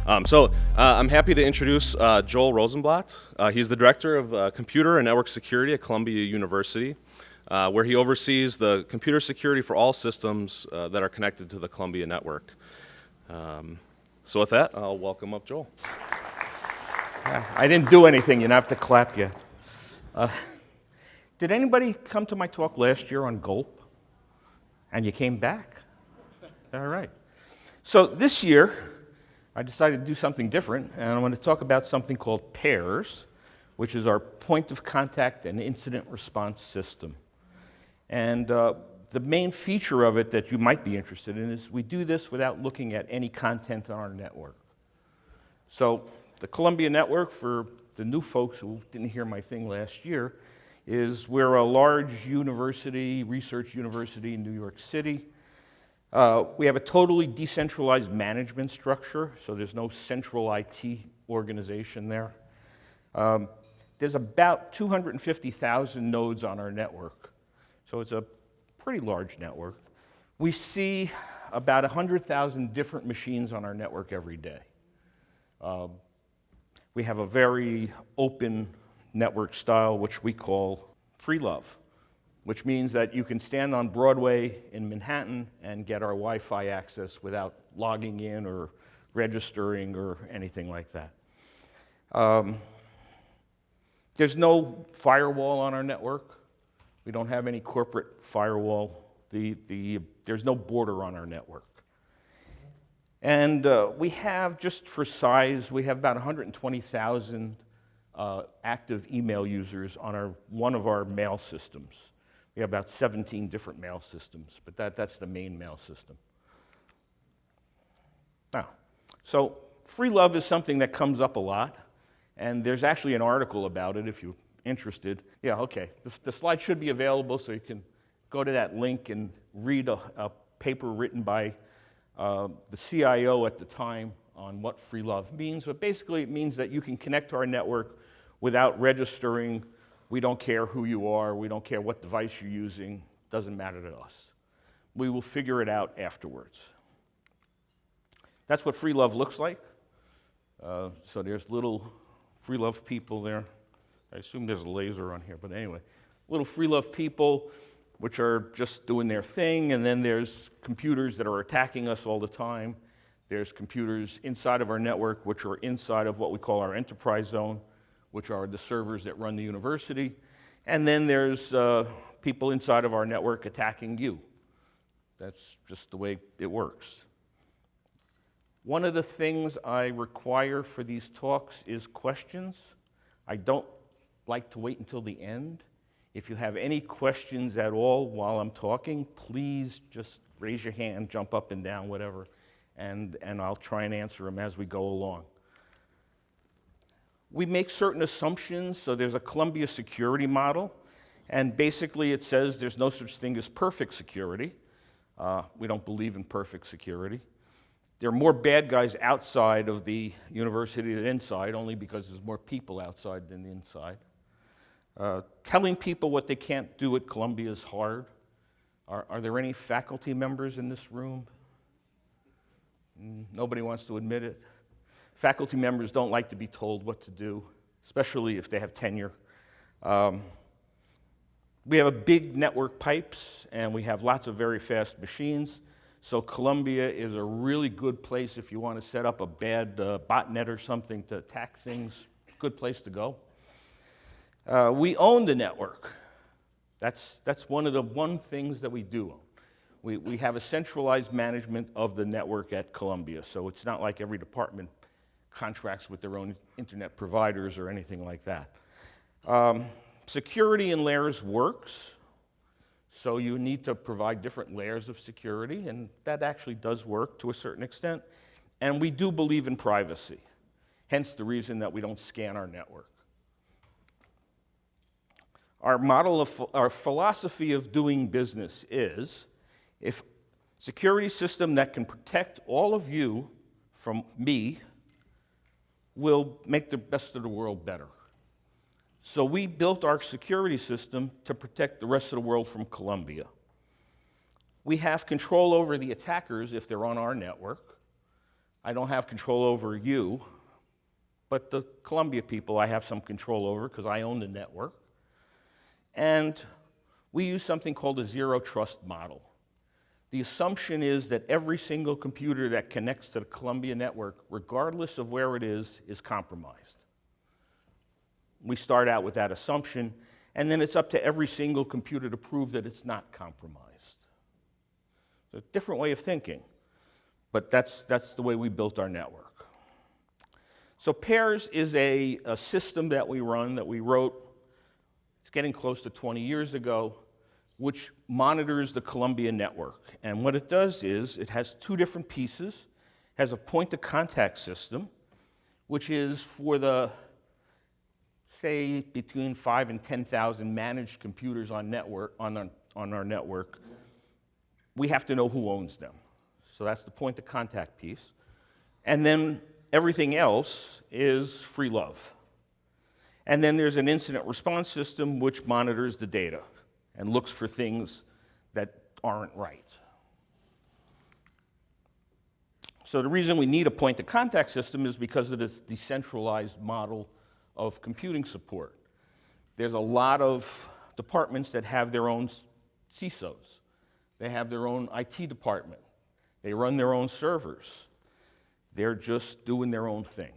I'm happy to introduce Joel Rosenblatt. He's the Director of Computer and Network Security at Columbia University, where he oversees the computer security for all systems that are connected to the Columbia network. So with that, I'll welcome up Joel. I didn't do anything. You don't have to clap yet. Did anybody come to my talk last year on Gulp? And you came back? All right. So this year, I decided to do something different, and I want to talk about something called PaIRS, which is our point of contact and incident response system. And the main feature of it that you might be interested in is we do this without looking at any content on our network. So the Columbia network, for the new folks who didn't hear my thing last year, is we're a large university, research university in New York City. We have a totally decentralized management structure, so there's no central IT organization there. There's about 250,000 nodes on our network, so it's a pretty large network. We see about 100,000 different machines on our network every day. We have a very open network style, which we call free love, which means that you can stand on Broadway in Manhattan and get our Wi-Fi access without logging in or registering or anything like that. There's no firewall on our network. We don't have any corporate firewall. There's no border on our network. And we have, just for size, we have about 120,000 active email users on one of our mail systems. We have about 17 different mail systems, but that's the main mail system. Now, so free love is something that comes up a lot, and there's actually an article about it if you're interested. Yeah, okay, the slide should be available, so you can go to that link and read a paper written by the CIO at the time on what free love means. But basically it means that you can connect to our network without registering. We don't care who you are, we don't care what device you're using, doesn't matter to us. We will figure it out afterwards. That's what free love looks like. So there's little free love people there. I assume there's a laser on here, but anyway. Little free love people, which are just doing their thing, and then there's computers that are attacking us all the time. There's computers inside of our network, which are inside of what we call our enterprise zone, which are the servers that run the university. And then there's people inside of our network attacking you. That's just the way it works. One of the things I require for these talks is questions. I don't like to wait until the end. If you have any questions at all while I'm talking, please just raise your hand, jump up and down, whatever, and I'll try and answer them as we go along. We make certain assumptions, so there's a Columbia security model, and basically it says there's no such thing as perfect security. We don't believe in perfect security. There are more bad guys outside of the university than inside, only because there's more people outside than inside. Telling people what they can't do at Columbia is hard. Are there any faculty members in this room? Nobody wants to admit it. Faculty members don't like to be told what to do, especially if they have tenure. We have a big network pipes, and we have lots of very fast machines. So Columbia is a really good place if you want to set up a bad botnet or something to attack things. Good place to go. We own the network. That's one of the things that we do. We have a centralized management of the network at Columbia, so it's not like every department contracts with their own internet providers or anything like that. Security in layers works, so you need to provide different layers of security, and that actually does work to a certain extent. And we do believe in privacy, hence the reason that we don't scan our network. Our philosophy of doing business is, if security system that can protect all of you from me will make the rest of the world better. So we built our security system to protect the rest of the world from Columbia. We have control over the attackers if they're on our network. I don't have control over you, but the Columbia people I have some control over because I own the network. And we use something called a zero trust model. The assumption is that every single computer that connects to the Columbia network, regardless of where it is compromised. We start out with that assumption, and then it's up to every single computer to prove that it's not compromised. It's a different way of thinking, but that's the way we built our network. So PaIRS is a system that we run, that we wrote, it's getting close to 20 years ago, which monitors the Columbia network. And what it does is, it has two different pieces. It has a point-to-contact system, which is for the, say, between 5,000 and 10,000 managed computers on our network. We have to know who owns them. So that's the point-to-contact piece. And then everything else is free love. And then there's an incident response system which monitors the data and looks for things that aren't right. So the reason we need a point-to-contact system is because of this decentralized model of computing support. There's a lot of departments that have their own CISOs. They have their own IT department. They run their own servers. They're just doing their own thing.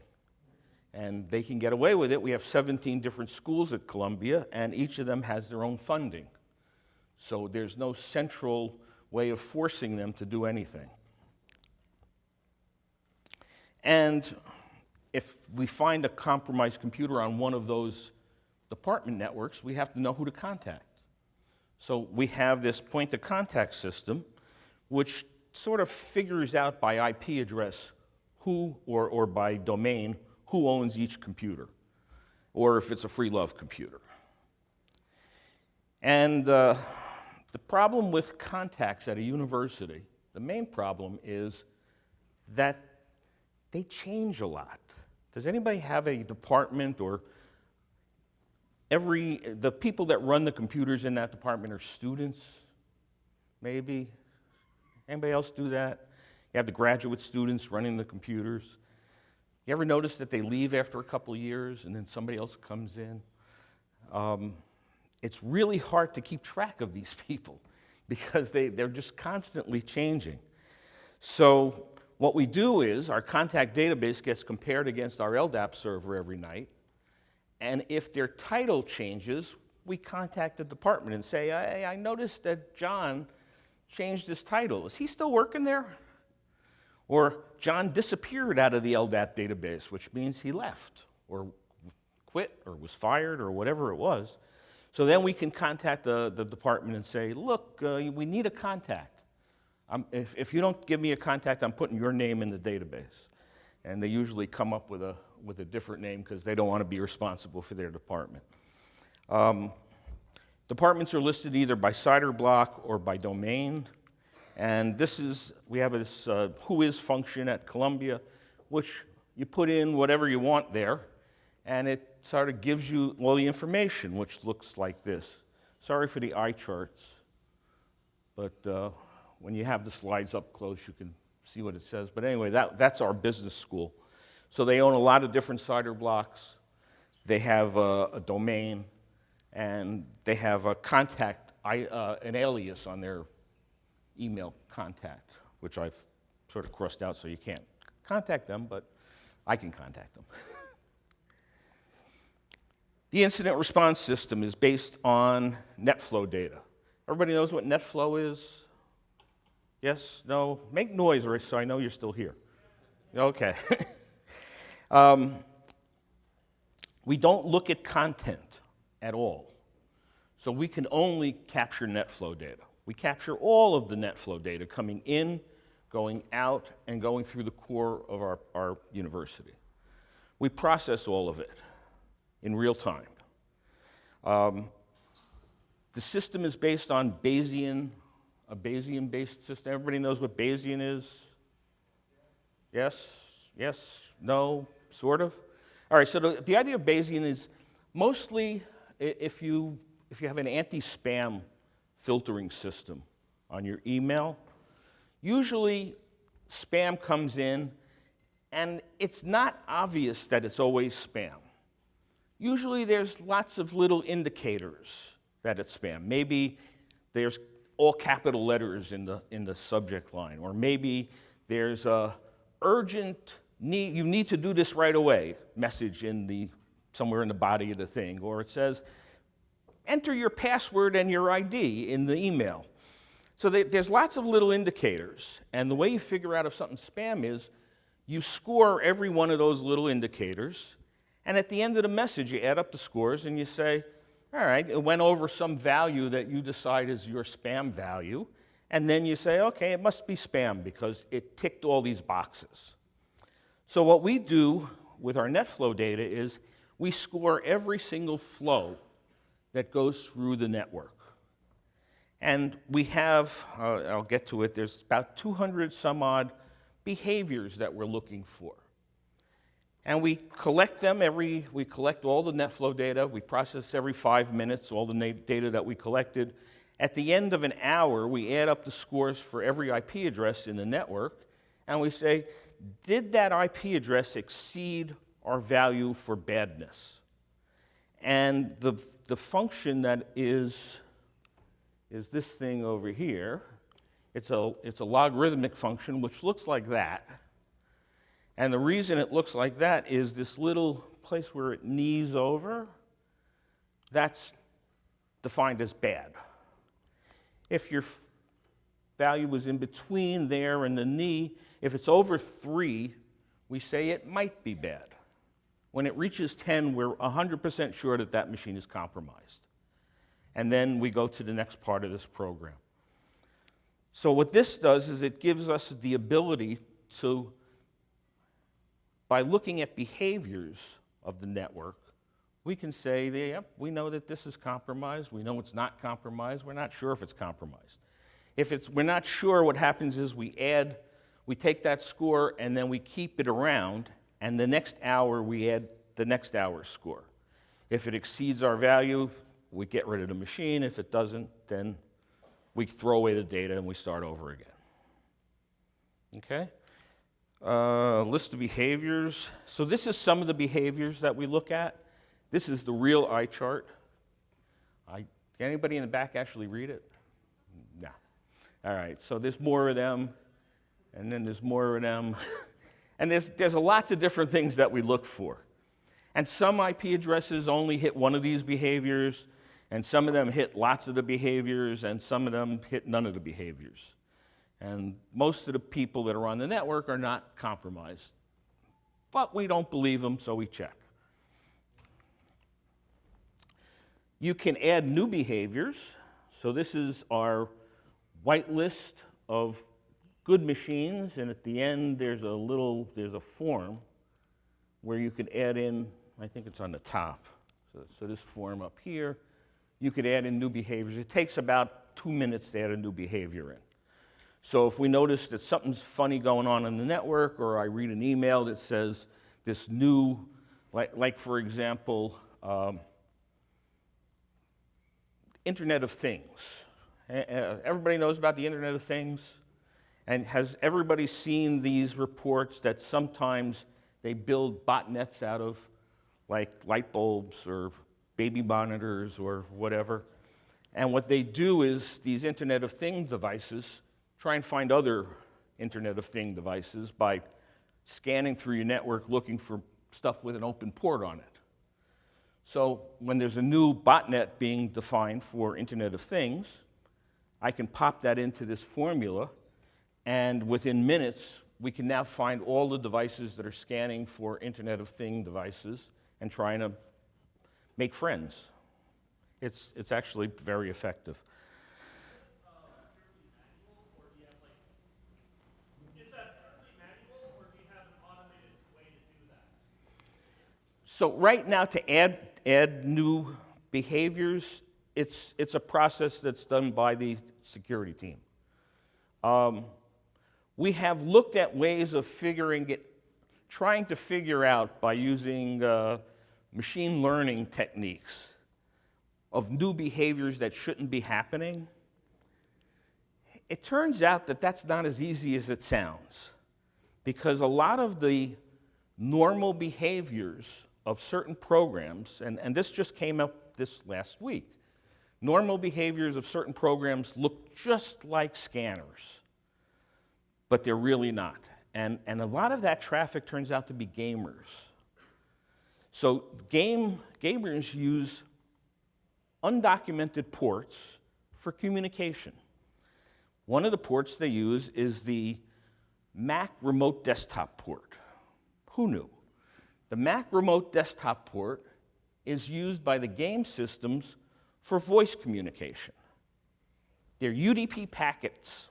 And they can get away with it. We have 17 different schools at Columbia, and each of them has their own funding. So there's no central way of forcing them to do anything. And if we find a compromised computer on one of those department networks, we have to know who to contact. So we have this point-to-contact system, which sort of figures out by IP address who, or by domain, who owns each computer, or if it's a free love computer. And the problem with contacts at a university, the main problem is that they change a lot. Does anybody have a department, or the people that run the computers in that department are students, maybe? Anybody else do that? You have the graduate students running the computers. You ever notice that they leave after a couple of years and then somebody else comes in? It's really hard to keep track of these people because they're just constantly changing. So what we do is our contact database gets compared against our LDAP server every night. And if their title changes, we contact the department and say, hey, I noticed that John changed his title. Is he still working there? Or John disappeared out of the LDAP database, which means he left or quit or was fired or whatever it was. So then we can contact the department and say, look, we need a contact. If you don't give me a contact, I'm putting your name in the database. And they usually come up with a different name because they don't want to be responsible for their department. Departments are listed either by CIDR block or by domain. And we have this whois function at Columbia, which you put in whatever you want there, and it sort of gives you all the information, which looks like this. Sorry for the eye charts, but when you have the slides up close, you can see what it says. But anyway, that's our business school. So they own a lot of different CIDR blocks. They have a domain, and they have a contact, an alias on their email contact, which I've sort of crossed out so you can't contact them, but I can contact them. The incident response system is based on Netflow data. Everybody knows what Netflow is? Yes? No? Make noise so I know you're still here. Okay. We don't look at content at all. So we can only capture Netflow data. We capture all of the Netflow data coming in, going out, and going through the core of our university. We process all of it in real time. The system is based on Bayesian, a Bayesian-based system. Everybody knows what Bayesian is? Yes? Yes? No? Sort of? All right, so the idea of Bayesian is mostly if you have an anti-spam filtering system on your email, usually spam comes in And it's not obvious that it's always spam. Usually there's lots of little indicators that it's spam. Maybe there's all capital letters in the subject line, or maybe there's a urgent need, you need to do this right away message somewhere in the body of the thing, or it says enter your password and your ID in the email. So there's lots of little indicators, and the way you figure out if something's spam is you score every one of those little indicators, and at the end of the message you add up the scores and you say, all right, it went over some value that you decide is your spam value, and then you say, okay, it must be spam because it ticked all these boxes. So what we do with our Netflow data is we score every single flow that goes through the network. And we have, I'll get to it, there's about 200 some odd behaviors that we're looking for. And we collect them we collect all the Netflow data, we process every 5 minutes all the data that we collected. At the end of an hour, we add up the scores for every IP address in the network, and we say, did that IP address exceed our value for badness? And the function that is this thing over here. It's a logarithmic function which looks like that. And the reason it looks like that is this little place where it knees over, that's defined as bad. If your value was in between there and the knee, if it's over 3, we say it might be bad. When it reaches 10, we're 100% sure that that machine is compromised. And then we go to the next part of this program. So what this does is it gives us the ability to, by looking at behaviors of the network, we can say, yep, we know that this is compromised, we know it's not compromised, we're not sure if it's compromised. We're not sure, what happens is we take that score and then we keep it around, and the next hour we add the next hour's score. If it exceeds our value, we get rid of the machine. If it doesn't, then we throw away the data and we start over again. Okay? List of behaviors. So this is some of the behaviors that we look at. This is the real eye chart. Can anybody in the back actually read it? No. All right, so there's more of them, and then there's more of them. And there's lots of different things that we look for. And some IP addresses only hit one of these behaviors, and some of them hit lots of the behaviors, and some of them hit none of the behaviors. And most of the people that are on the network are not compromised. But we don't believe them, so we check. You can add new behaviors. So this is our white list of good machines, and at the end there's a form where you can add in, I think it's on the top. So this form up here, you could add in new behaviors. It takes about 2 minutes to add a new behavior in. So if we notice that something's funny going on in the network, or I read an email that says this new, like for example, Internet of Things. Everybody knows about the Internet of Things? And has everybody seen these reports that sometimes they build botnets out of like light bulbs or baby monitors or whatever? And what they do is these Internet of Things devices try and find other Internet of Things devices by scanning through your network looking for stuff with an open port on it. So when there's a new botnet being defined for Internet of Things, I can pop that into this formula, and within minutes, we can now find all the devices that are scanning for Internet of Things devices and trying to make friends. It's actually very effective. So right now, to add new behaviors, it's a process that's done by the security team. We have looked at ways of trying to figure out by using machine learning techniques of new behaviors that shouldn't be happening. It turns out that that's not as easy as it sounds. because a lot of the normal behaviors of certain programs, and this just came up this last week, normal behaviors of certain programs look just like scanners, but they're really not. And a lot of that traffic turns out to be gamers. So gamers use undocumented ports for communication. One of the ports they use is the Mac remote desktop port. Who knew? The Mac remote desktop port is used by the game systems for voice communication. They're UDP packets.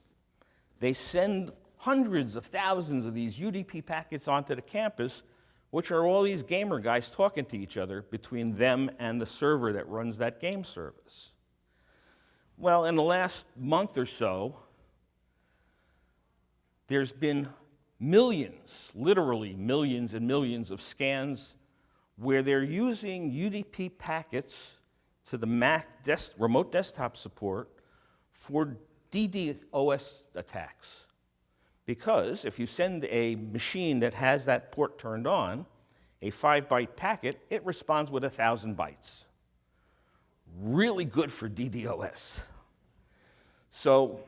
They send hundreds of thousands of these UDP packets onto the campus, which are all these gamer guys talking to each other between them and the server that runs that game service. Well, in the last month or so, there's been millions, literally millions and millions of scans where they're using UDP packets to the Mac remote desktop support for DDoS attacks. Because if you send a machine that has that port turned on, a 5-byte packet, it responds with 1,000 bytes. Really good for DDoS. So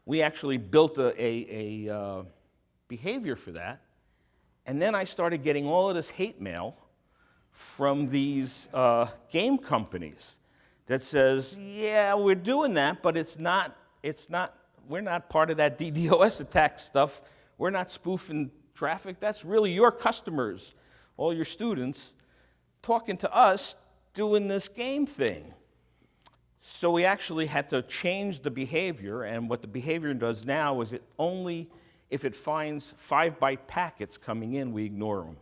we actually built a behavior for that, and then I started getting all of this hate mail from these game companies that says, yeah, we're doing that, but we're not part of that DDoS attack stuff. We're not spoofing traffic. That's really your customers, all your students, talking to us doing this game thing. So we actually had to change the behavior, and what the behavior does now is it only, if it finds 5-byte packets coming in, we ignore them.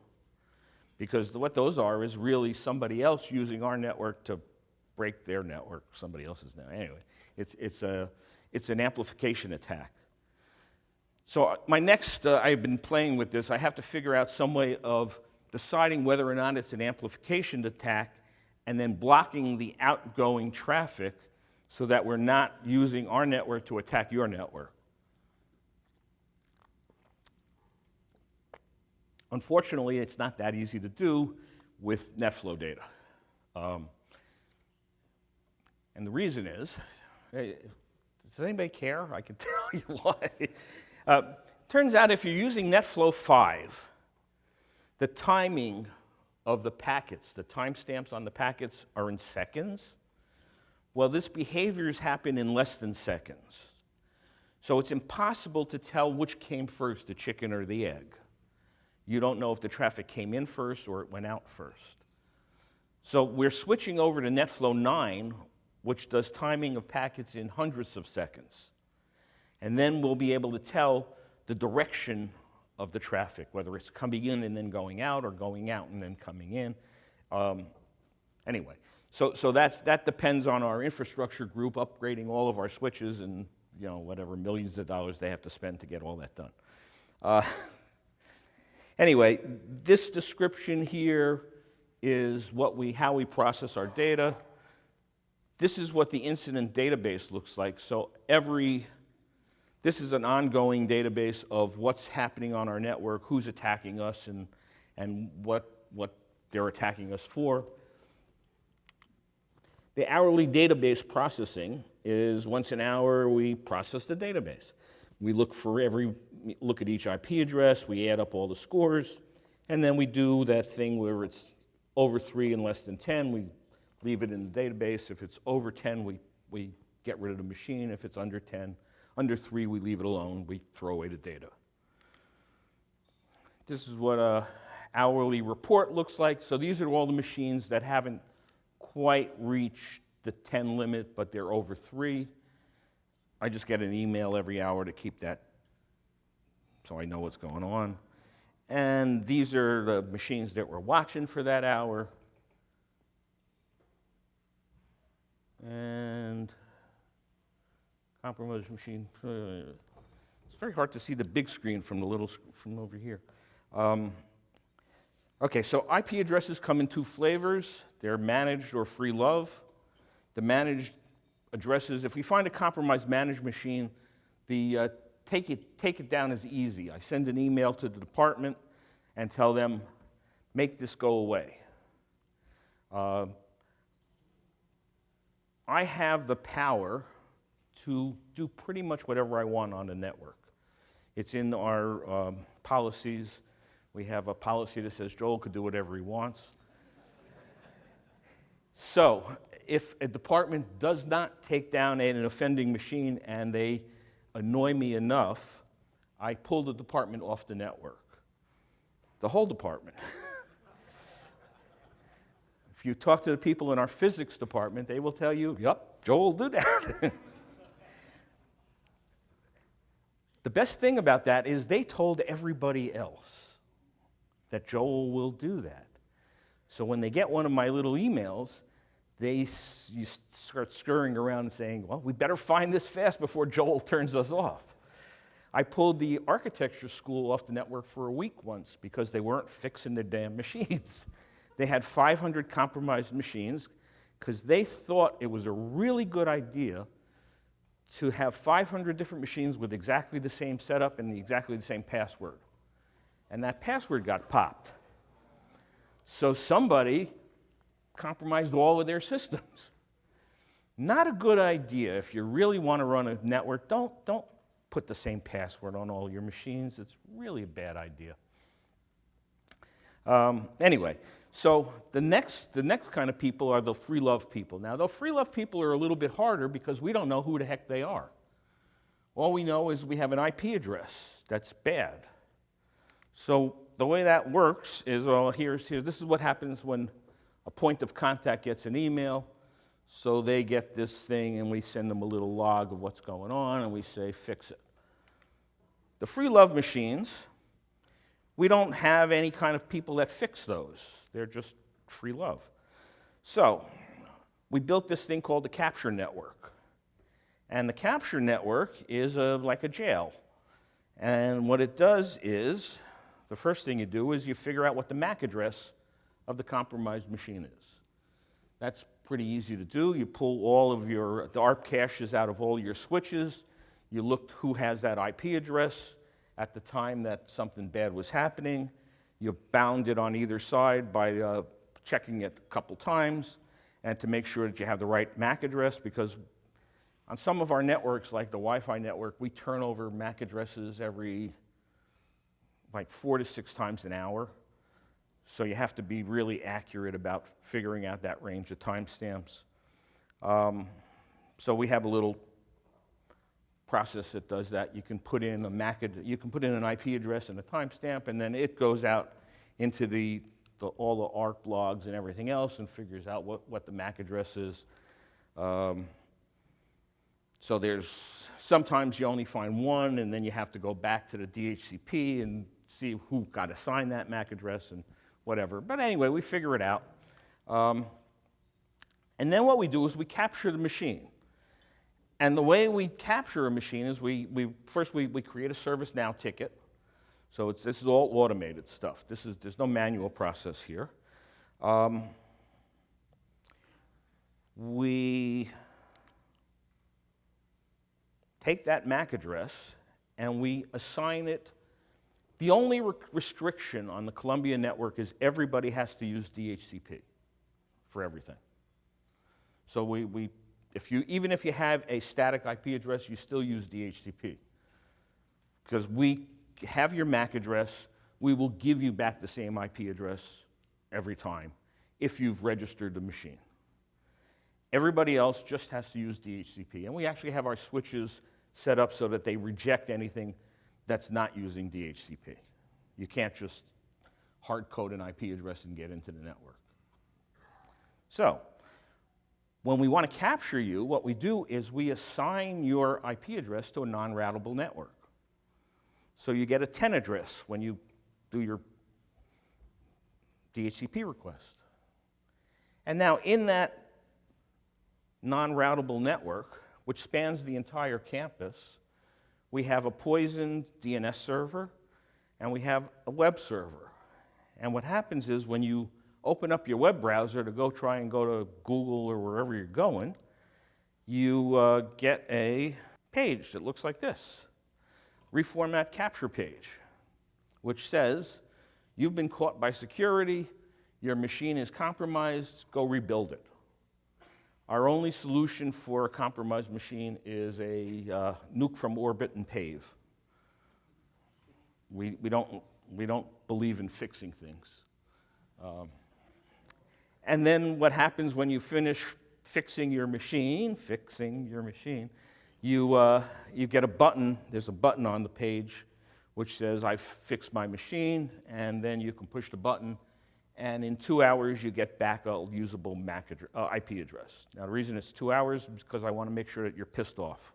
Because what those are is really somebody else using our network to break their network, somebody else's network. Anyway, it's an amplification attack. So my next, I've been playing with this, I have to figure out some way of deciding whether or not it's an amplification attack and then blocking the outgoing traffic so that we're not using our network to attack your network. Unfortunately, it's not that easy to do with Netflow data. And the reason is, does anybody care? I can tell you why. Turns out if you're using Netflow 5, the timing of the packets, the timestamps on the packets are in seconds. Well, this behaviors happen in less than seconds. So it's impossible to tell which came first, the chicken or the egg. You don't know if the traffic came in first or it went out first. So we're switching over to Netflow 9, which does timing of packets in hundreds of seconds. And then we'll be able to tell the direction of the traffic, whether it's coming in and then going out or going out and then coming in. Anyway, so that depends on our infrastructure group upgrading all of our switches and whatever millions of dollars they have to spend to get all that done. Anyway, this description here is how we process our data. This is what the incident database looks like. So this is an ongoing database of what's happening on our network, who's attacking us, and what they're attacking us for. The hourly database processing is once an hour we process the database. We look at each IP address, we add up all the scores, and then we do that thing where it's over 3 and less than 10, we leave it in the database. If it's over 10, we get rid of the machine. If it's under 10, under 3, we leave it alone. We throw away the data. This is what an hourly report looks like. So these are all the machines that haven't quite reached the 10 limit, but they're over 3. I just get an email every hour to keep that so I know what's going on. And these are the machines that we're watching for that hour. And compromised machine. It's very hard to see the big screen from over here. Okay, so IP addresses come in 2 flavors. They're managed or free love. The managed addresses, if we find a compromised managed machine, the take it down as easy. I send an email to the department and tell them, make this go away. I have the power to do pretty much whatever I want on the network. It's in our policies. We have a policy that says Joel could do whatever he wants. So if a department does not take down an offending machine and they annoy me enough, I pull the department off the network. The whole department. If you talk to the people in our physics department, they will tell you, yep, Joel will do that. The best thing about that is they told everybody else that Joel will do that. So when they get one of my little emails, you start scurrying around and saying, well, we better find this fast before Joel turns us off. I pulled the architecture school off the network for a week once because they weren't fixing their damn machines. They had 500 compromised machines because they thought it was a really good idea to have 500 different machines with exactly the same setup and exactly the same password. And that password got popped. So somebody compromised all of their systems. Not a good idea. If you really want to run a network, don't put the same password on all your machines. It's really a bad idea. Anyway, so the next kind of people are the free love people. Now, the free love people are a little bit harder because we don't know who the heck they are. All we know is we have an IP address that's bad. So the way that works is, well, this is what happens when a point of contact gets an email. So they get this thing, and we send them a little log of what's going on, and we say, fix it. The free love machines, we don't have any kind of people that fix those. They're just free love. So we built this thing called the capture network. And the capture network is like a jail. And what it does is, the first thing you do is you figure out what the MAC address of the compromised machine is. That's pretty easy to do. You pull all of the ARP caches out of all your switches. You look who has that IP address at the time that something bad was happening. You bound it on either side by checking it a couple times and to make sure that you have the right MAC address, because on some of our networks, like the Wi-Fi network, we turn over MAC addresses every like 4 to 6 times an hour. So you have to be really accurate about figuring out that range of timestamps. So we have a little process that does that. You can put in an IP address and a timestamp, and then it goes out into all the ARP logs and everything else and figures out what the MAC address is. So sometimes you only find one, and then you have to go back to the DHCP and see who got assigned that MAC address and whatever. But anyway, we figure it out. And then what we do is we capture the machine. And the way we capture a machine is we first create a ServiceNow ticket. So this is all automated stuff. There's no manual process here. We take that MAC address and we assign it. The only restriction on the Columbia network is everybody has to use DHCP for everything. So even if you have a static IP address, you still use DHCP. Because we have your MAC address, we will give you back the same IP address every time if you've registered the machine. Everybody else just has to use DHCP. And we actually have our switches set up so that they reject anything that's not using DHCP. You can't just hard code an IP address and get into the network. So when we want to capture you, what we do is we assign your IP address to a non-routable network. So you get a 10 address when you do your DHCP request. And now in that non-routable network, which spans the entire campus, we have a poisoned DNS server, and we have a web server. And what happens is when you open up your web browser to try and go to Google or wherever you're going, you get a page that looks like this. Reformat capture page, which says, you've been caught by security, your machine is compromised, go rebuild it. Our only solution for a compromised machine is a nuke from orbit and PAVE. We don't believe in fixing things. And then what happens when you finish fixing your machine, you get a button, there's a button on the page which says, I've fixed my machine, and then you can push the button, and in 2 hours you get back a usable IP address. Now the reason it's 2 hours is because I want to make sure that you're pissed off.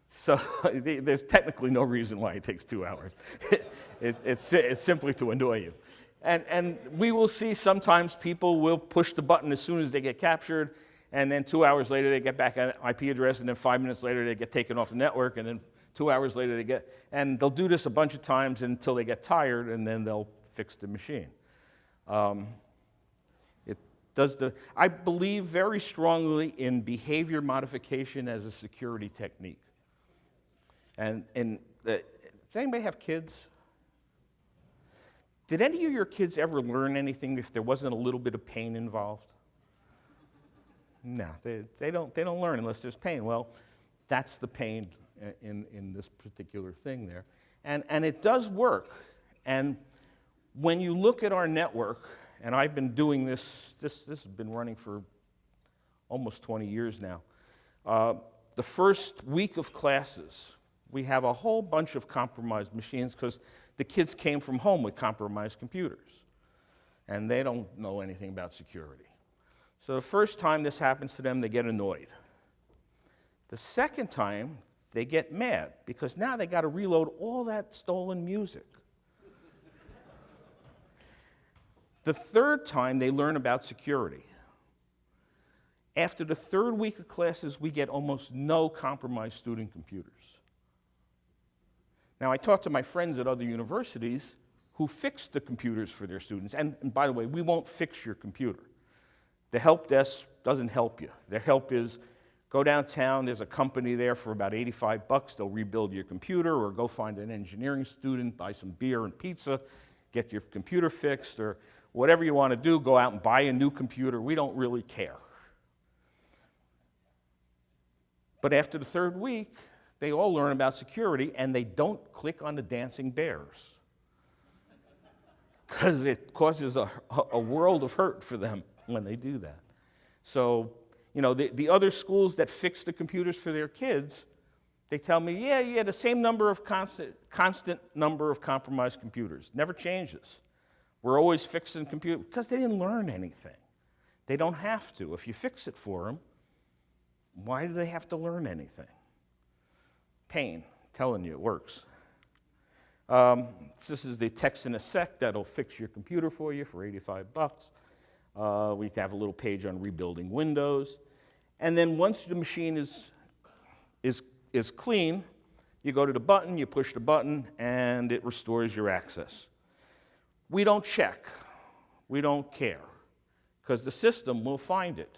So there's technically no reason why it takes 2 hours. It's simply to annoy you. And we will see sometimes people will push the button as soon as they get captured, and then 2 hours later they get back an IP address, and then 5 minutes later they get taken off the network, and then 2 hours later and they'll do this a bunch of times until they get tired, and then they'll fix the machine. I believe very strongly in behavior modification as a security technique. Does anybody have kids? Did any of your kids ever learn anything if there wasn't a little bit of pain involved? No, they don't learn unless there's pain. Well, that's the pain in this particular thing there. And it does work. And when you look at our network, and I've been doing this has been running for almost 20 years now. The first week of classes, we have a whole bunch of compromised machines because the kids came from home with compromised computers, and they don't know anything about security. So the first time this happens to them, they get annoyed. The second time, they get mad because now they got to reload all that stolen music. The third time, they learn about security. After the third week of classes, we get almost no compromised student computers. Now, I talked to my friends at other universities who fixed the computers for their students. And by the way, we won't fix your computer. The help desk doesn't help you. Their help is go downtown, there's a company there for about $85, they'll rebuild your computer, or go find an engineering student, buy some beer and pizza, get your computer fixed, or whatever you want to do, go out and buy a new computer. We don't really care. But after the third week, they all learn about security, and they don't click on the dancing bears because it causes a world of hurt for them when they do that. So, you know, the other schools that fix the computers for their kids, they tell me, yeah, the same number of constant number of compromised computers. Never changes. We're always fixing computers because they didn't learn anything. They don't have to. If you fix it for them, why do they have to learn anything? Pain, telling you it works. This is the text in a sec that'll fix your computer for you for $85. We have a little page on rebuilding Windows. And then once the machine is clean, you go to the button, you push the button, and it restores your access. We don't check. We don't care, because the system will find it.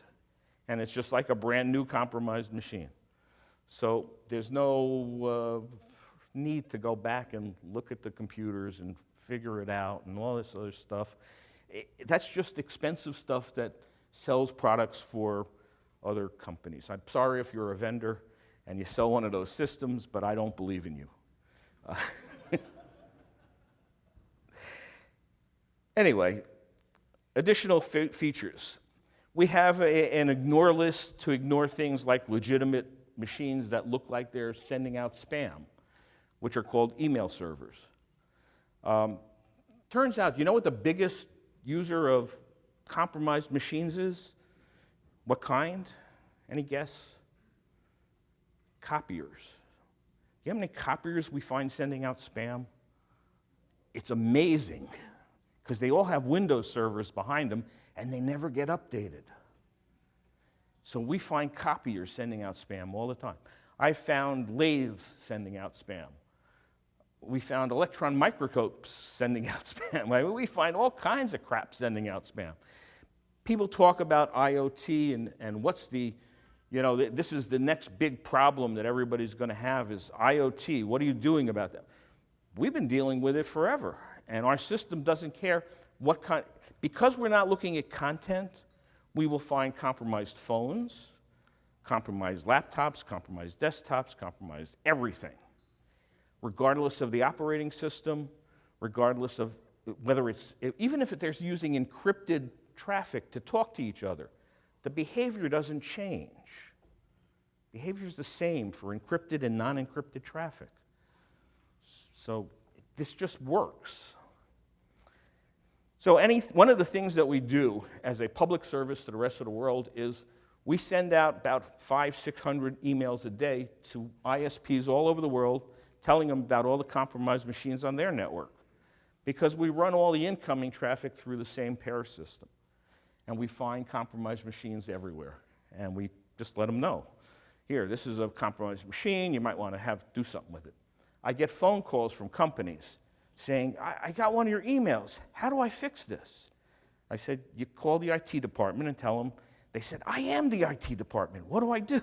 And it's just like a brand new compromised machine. So there's no need to go back and look at the computers and figure it out and all this other stuff. That's just expensive stuff that sells products for other companies. I'm sorry if you're a vendor and you sell one of those systems, but I don't believe in you. Anyway, additional features. We have an ignore list to ignore things like legitimate machines that look like they're sending out spam, which are called email servers. Turns out, you know what the biggest user of compromised machines is? What kind? Any guess? Copiers. You know how many copiers we find sending out spam? It's amazing, because they all have Windows servers behind them, and they never get updated. So we find copiers sending out spam all the time. I found lathes sending out spam. We found electron microscopes sending out spam. We find all kinds of crap sending out spam. People talk about IoT and what's the You know, this is the next big problem that everybody's going to have is IoT. What are you doing about that? We've been dealing with it forever, and our system doesn't care what kind. Because we're not looking at content, we will find compromised phones, compromised laptops, compromised desktops, compromised everything, regardless of the operating system, regardless of whether it's, even if they're using encrypted traffic to talk to each other, the behavior doesn't change. Behavior is the same for encrypted and non-encrypted traffic. So this just works. So one of the things that we do as a public service to the rest of the world is we send out about 500-600 emails a day to ISPs all over the world telling them about all the compromised machines on their network, because we run all the incoming traffic through the same PaIRS system. And we find compromised machines everywhere. And we just let them know. Here, this is a compromised machine. You might want to do something with it. I get phone calls from companies saying, I got one of your emails. How do I fix this? I said, you call the IT department and tell them. They said, I am the IT department. What do I do?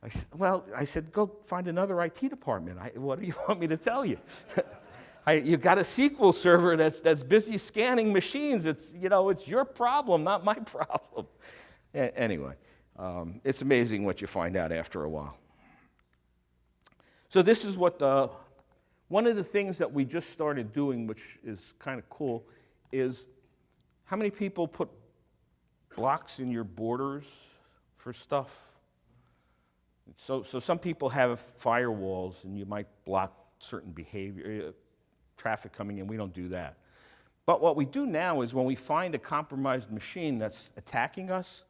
I said, go find another IT department. What do you want me to tell you? You got a SQL server that's busy scanning machines. It's your problem, not my problem. Anyway, it's amazing what you find out after a while. So this is what one of the things that we just started doing, which is kind of cool, is how many people put blocks in your borders for stuff? So some people have firewalls, and you might block certain behavior, traffic coming in. We don't do that. But what we do now is when we find a compromised machine that's attacking us,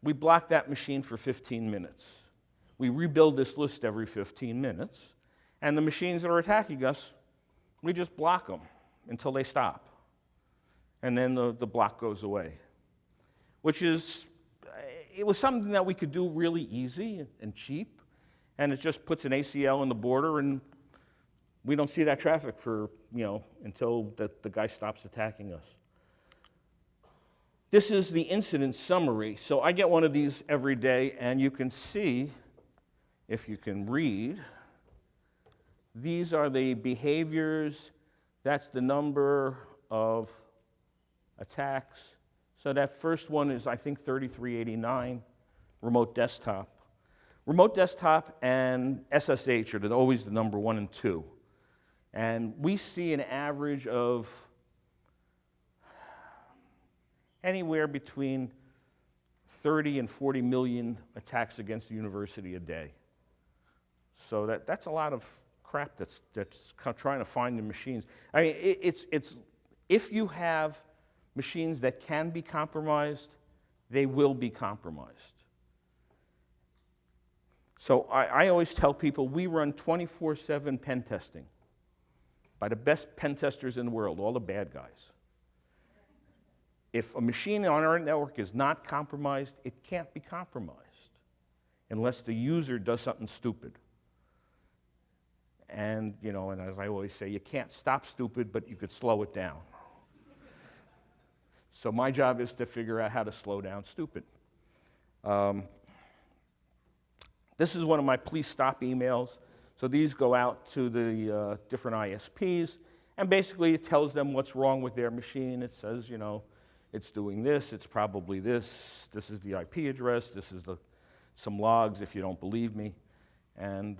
we block that machine for 15 minutes. We rebuild this list every 15 minutes, and the machines that are attacking us, we just block them until they stop. And then the block goes away, it was something that we could do really easy and cheap, and it just puts an ACL in the border, and we don't see that traffic for, until the guy stops attacking us. This is the incident summary. So I get one of these every day, and you can see, if you can read, these are the behaviors. That's the number of attacks. So that first one is, I think, 3389, remote desktop. Remote desktop and SSH are always the number 1 and 2. And we see an average of anywhere between 30 and 40 million attacks against the university a day. So that's a lot of crap that's trying to find the machines. I mean, it's if you have machines that can be compromised, they will be compromised. So I always tell people we run 24/7 pen testing by the best pen testers in the world, all the bad guys. If a machine on our network is not compromised, it can't be compromised unless the user does something stupid. And, and as I always say, you can't stop stupid, but you could slow it down. So my job is to figure out how to slow down stupid. This is one of my please stop emails. So these go out to the different ISPs, and basically it tells them what's wrong with their machine. It says, it's doing this, it's probably this is the IP address, this is some logs if you don't believe me. And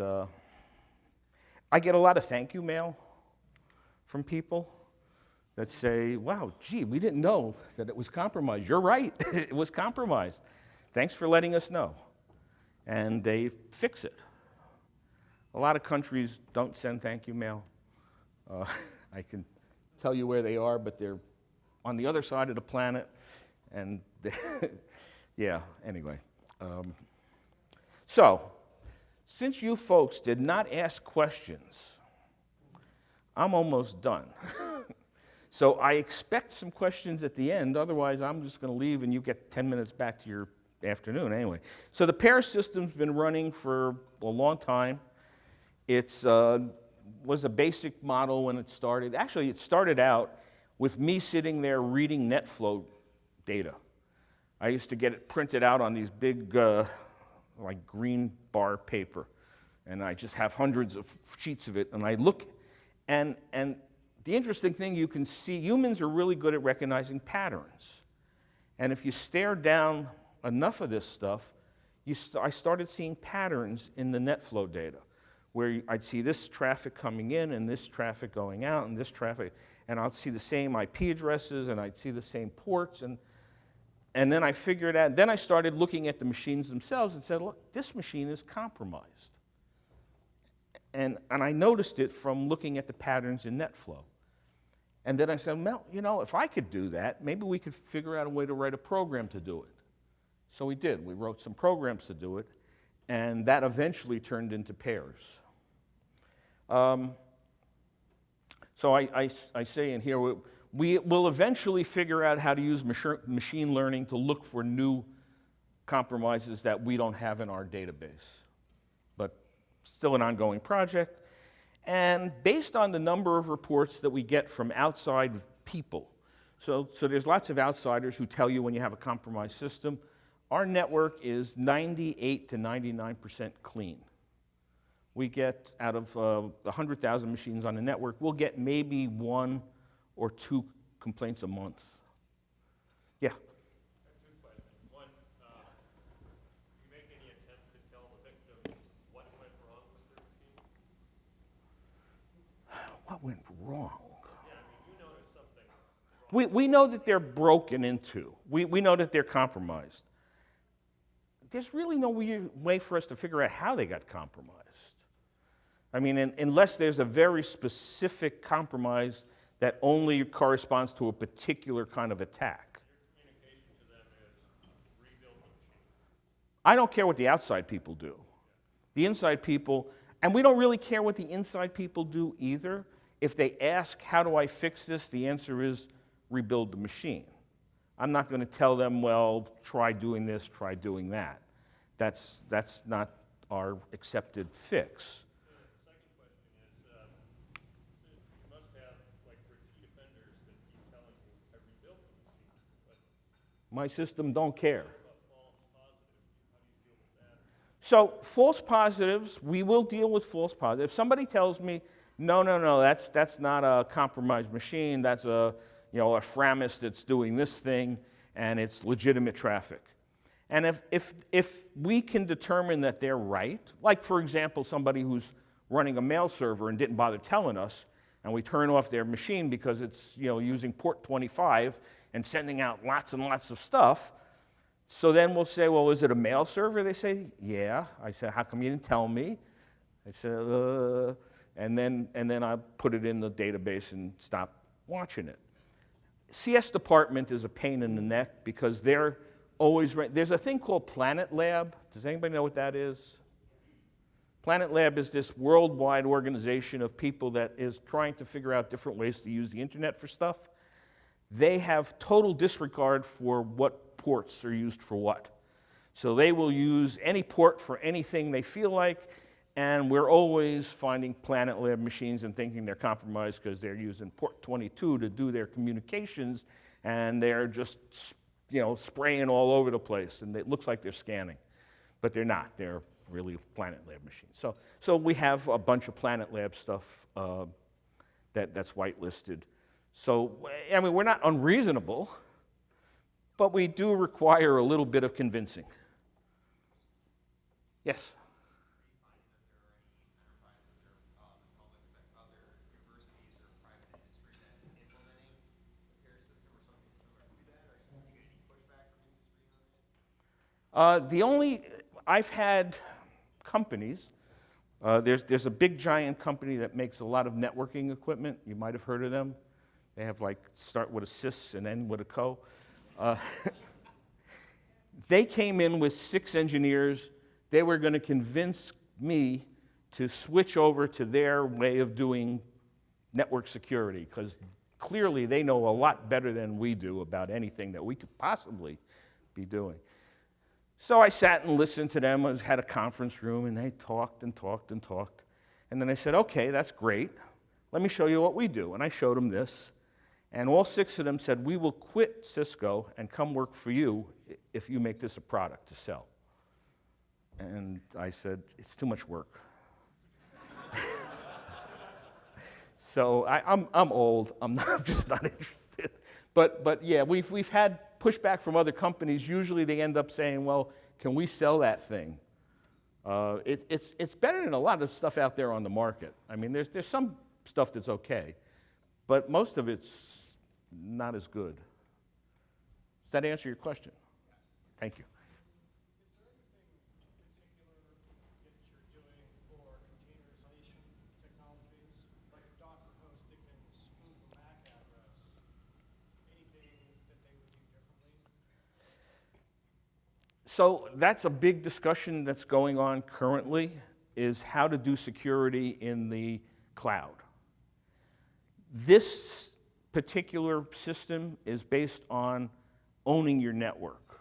I get a lot of thank you mail from people that say, wow, gee, we didn't know that it was compromised. You're right, it was compromised. Thanks for letting us know. And they fix it. A lot of countries don't send thank you mail. I can tell you where they are, but they're on the other side of the planet. And yeah, anyway. So, since you folks did not ask questions, I'm almost done. So I expect some questions at the end. Otherwise, I'm just going to leave and you get 10 minutes back to your afternoon anyway. So the PaIRS system's been running for a long time. It was a basic model when it started. Actually, it started out with me sitting there reading Netflow data. I used to get it printed out on these big like green bar paper, and I just have hundreds of sheets of it, and I look, and the interesting thing, you can see humans are really good at recognizing patterns. And if you stare down enough of this stuff, I started seeing patterns in the Netflow data, where I'd see this traffic coming in and this traffic going out and this traffic, and I'd see the same IP addresses and I'd see the same ports, and then I figured out, then I started looking at the machines themselves and said, look, this machine is compromised. And I noticed it from looking at the patterns in Netflow. And then I said, well, you know, if I could do that, maybe we could figure out a way to write a program to do it. So we did. We wrote some programs to do it, and that eventually turned into PaIRS. So I say in here, we will eventually figure out how to use machine learning to look for new compromises that we don't have in our database. But still an ongoing project. And based on the number of reports that we get from outside people, so there's lots of outsiders who tell you when you have a compromised system, our network is 98 to 99% clean. We get, out of 100,000 machines on the network, we'll get maybe 1 or 2 complaints a month. Yeah? I have 2 questions. One, do you make any attempt to tell the victims what went wrong with their machine? What went wrong? Yeah, I mean, you noticed something wrong. We know that they're broken into. We know that they're compromised. There's really no way for us to figure out how they got compromised. I mean, unless there's a very specific compromise that only corresponds to a particular kind of attack. Your communication to them is rebuild the machine. I don't care what the outside people do. The inside people, and we don't really care what the inside people do either. If they ask, how do I fix this? The answer is rebuild the machine. I'm not going to tell them, well, try doing this, try doing that. That's not our accepted fix. The second question is, you must have like repeat offenders that keep telling you, I rebuilt the machine. But My system don't care. what about false positives? How do you deal with that? So false positives, we will deal with false positives. If somebody tells me, no, that's not a compromised machine, that's a Framis that's doing this thing, and it's legitimate traffic. And if we can determine that they're right, like for example, somebody who's running a mail server and didn't bother telling us, and we turn off their machine because it's using port 25 and sending out lots and lots of stuff, so then we'll say, well, is it a mail server? They say, yeah. I said, how come you didn't tell me? They said, and then I put it in the database and stop watching it. CS department is a pain in the neck because they're always, there's a thing called Planet Lab. Does anybody know what that is? Planet Lab is this worldwide organization of people that is trying to figure out different ways to use the internet for stuff. They have total disregard for what ports are used for what. So they will use any port for anything they feel like, and we're always finding Planet Lab machines and thinking they're compromised because they're using port 22 to do their communications, and they're just spraying all over the place, and it looks like they're scanning. But they're not. They're really Planet Lab machines. So we have a bunch of Planet Lab stuff that's whitelisted. So, I mean, we're not unreasonable, but we do require a little bit of convincing. Yes? I've had companies, there's a big giant company that makes a lot of networking equipment. You might have heard of them. They have start with a sys and end with a co. They came in with 6 engineers. They were going to convince me to switch over to their way of doing network security because clearly they know a lot better than we do about anything that we could possibly be doing. So I sat and listened to them. I had a conference room, and they talked and talked and talked. And then I said, okay, that's great. Let me show you what we do. And I showed them this. And all 6 of them said, we will quit Cisco and come work for you if you make this a product to sell. And I said, it's too much work. So I'm old. I'm just not interested. But yeah, we've had pushback from other companies. Usually they end up saying, well, can we sell that thing? It's better than a lot of stuff out there on the market. I mean, there's some stuff that's okay, but most of it's not as good. Does that answer your question? Thank you. So that's a big discussion that's going on currently, is how to do security in the cloud. This particular system is based on owning your network.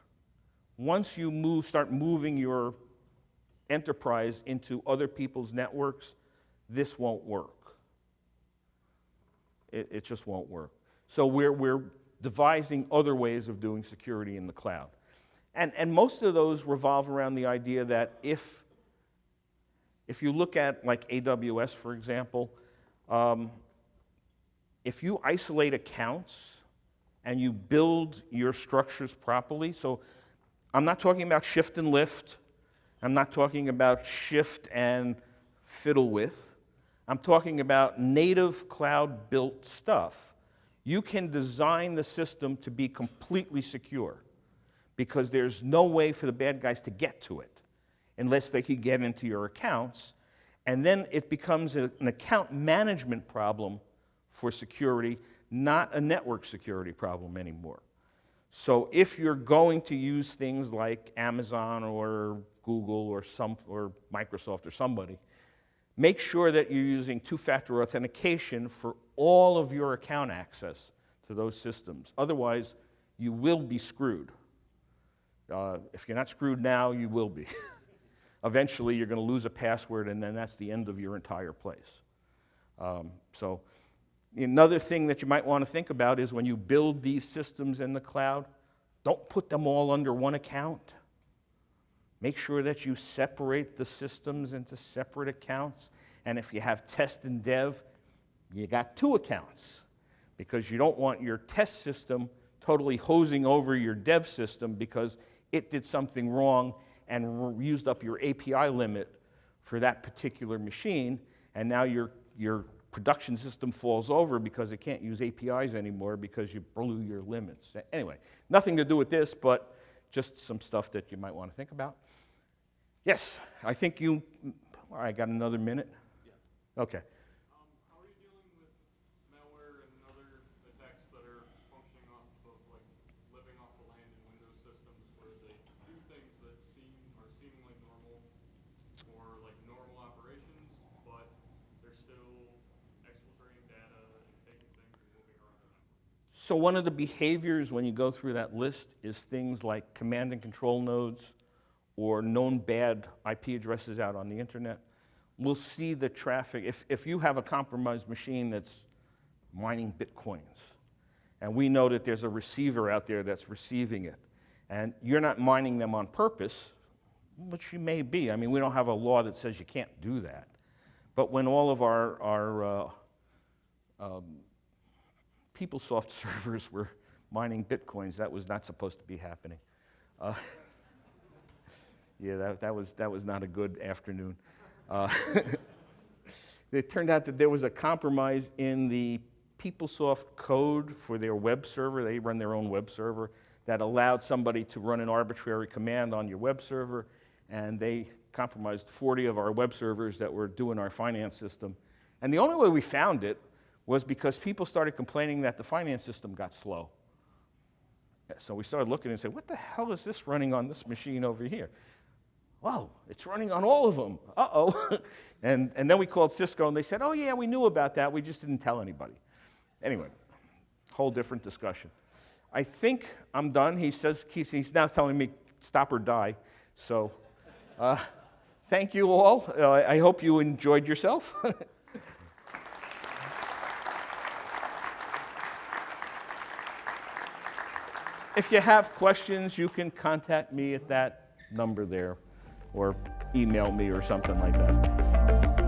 Once you start moving your enterprise into other people's networks, this won't work. It just won't work. So we're devising other ways of doing security in the cloud. And most of those revolve around the idea that if you look at like AWS, for example, if you isolate accounts and you build your structures properly, so I'm not talking about shift and lift, I'm not talking about shift and fiddle with, I'm talking about native cloud-built stuff. You can design the system to be completely secure, because there's no way for the bad guys to get to it unless they can get into your accounts. And then it becomes an account management problem for security, not a network security problem anymore. So if you're going to use things like Amazon or Google or Microsoft or somebody, make sure that you're using two-factor authentication for all of your account access to those systems. Otherwise, you will be screwed. If you're not screwed now, you will be. Eventually, you're going to lose a password, and then that's the end of your entire place. So another thing that you might want to think about is when you build these systems in the cloud, don't put them all under one account. Make sure that you separate the systems into separate accounts. And if you have test and dev, you got 2 accounts, because you don't want your test system totally hosing over your dev system because it did something wrong and used up your API limit for that particular machine, and now your production system falls over because it can't use APIs anymore because you blew your limits. Anyway, nothing to do with this, but just some stuff that you might want to think about. Yes, I think I got another minute? Yeah. Okay. How are you dealing with malware and other attacks that are functioning off of, like, living off the land in Windows systems where they do things that are seemingly normal or like normal operations, but they're still exfiltrating data and taking things and moving around the network? So one of the behaviors when you go through that list is things like command and control nodes or known bad IP addresses out on the internet. We'll see the traffic. If you have a compromised machine that's mining Bitcoins, and we know that there's a receiver out there that's receiving it, and you're not mining them on purpose, which you may be. I mean, we don't have a law that says you can't do that. But when all of our PeopleSoft servers were mining Bitcoins, that was not supposed to be happening. Yeah, that was not a good afternoon. It turned out that there was a compromise in the PeopleSoft code for their web server. They run their own web server that allowed somebody to run an arbitrary command on your web server, and they compromised 40 of our web servers that were doing our finance system. And the only way we found it was because people started complaining that the finance system got slow. So we started looking and said, what the hell is this running on this machine over here? Whoa, it's running on all of them. Uh-oh. and then we called Cisco, and they said, oh, yeah, we knew about that. We just didn't tell anybody. Anyway, whole different discussion. I think I'm done. He's now telling me stop or die. So thank you all. I hope you enjoyed yourself. If you have questions, you can contact me at that number there. or email me or something like that.